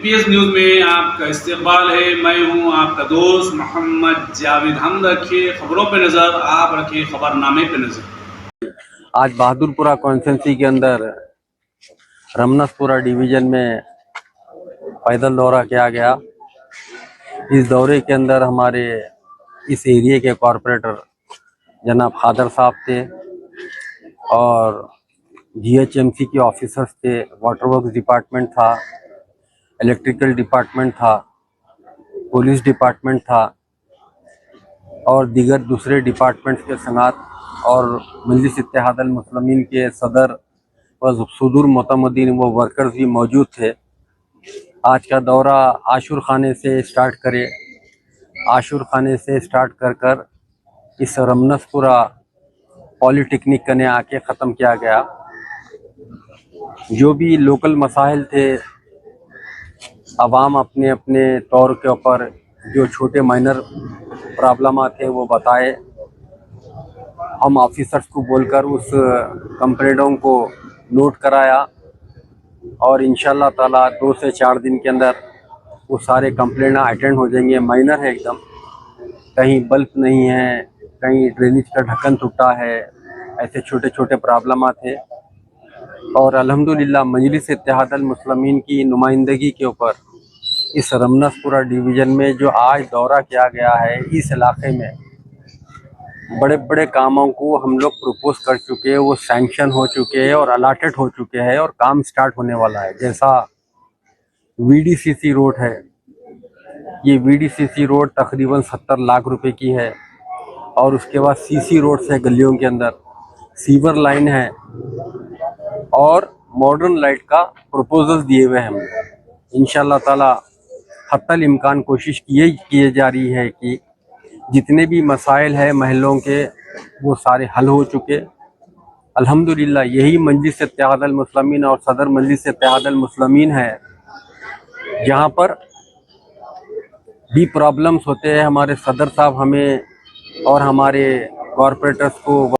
PS news में आपका इस्तकबाल है। मैं हूं आपका दोस्त मोहम्मद जावेद। हम रखिए खबरों पे नज़र, आप रखिए खबरनामे पे नज़र। आज बहादुरपुरा कॉन्स्टिट्यूंसी के अंदर रमनसपुरा डिवीज़न में पैदल दौरा किया गया। इस दौरे के अंदर हमारे इस एरिया के कॉरपोरेटर जनाब खादर साहब थे और जीएचएमसी के ऑफिसर्स थे, वाटर वर्क्स डिपार्टमेंट था, इलेक्ट्रिकल डिपार्टमेंट था, पुलिस डिपार्टमेंट था और दीगर दूसरे डिपार्टमेंट्स के संगात और मजलिस इत्तेहादुल मुस्लिमीन के सदर व सुदूर मोतमदीन वो वर्कर्स भी मौजूद थे। आज का दौरा आशुर खाने से स्टार्ट करे, आशुर खाने से स्टार्ट कर इस रमनसपुरा पॉलीटेक्निक कने आके ख़त्म किया गया। जो भी लोकल मसाइल थे, आवाम अपने अपने तौर के ऊपर जो छोटे माइनर प्रॉब्लम थे वो बताए। हम ऑफिसर्स को बोलकर उस कंप्लेंटों को नोट कराया और इंशाल्लाह ताला 2 से 4 दिन के अंदर वो सारे कंप्लेंट अटेंड हो जाएंगे। माइनर है एकदम, कहीं बल्ब नहीं है, कहीं ड्रेनेज का ढक्कन टूटा है, ऐसे छोटे छोटे प्रॉब्लम थे। और अल्हम्दुलिल्लाह मजलिस इत्तेहादुल मुस्लिमीन की नुमाइंदगी के ऊपर इस रमनसपुरा डिवीज़न में जो आज दौरा किया गया है, इस इलाके में बड़े बड़े कामों को हम लोग प्रपोज कर चुके हैं, वो सैंक्शन हो चुके हैं और अलाटेड हो चुके हैं और काम स्टार्ट होने वाला है। जैसा वीडीसीसी रोड है, ये वीडीसीसी रोड तकरीबन 70 लाख रुपए की है और उसके बाद सीसी रोड से गलियों के अंदर सीवर लाइन है और मॉडर्न लाइट का प्रपोजल दिए हुए हैं हम। इंशाल्लाह ताला हत्तल इम्कान कोशिश किए जा रही है कि जितने भी मसाइल है महलों के वो सारे हल हो चुके। अल्हम्दुलिल्लाह यही मजलिस इत्तेहादुल मुस्लिमीन और सदर मजलिस इत्तेहादुल मुस्लिमीन है जहाँ पर भी प्रॉब्लम्स होते हैं। हमारे सदर साहब हमें और हमारे कॉरपोरेटर्स को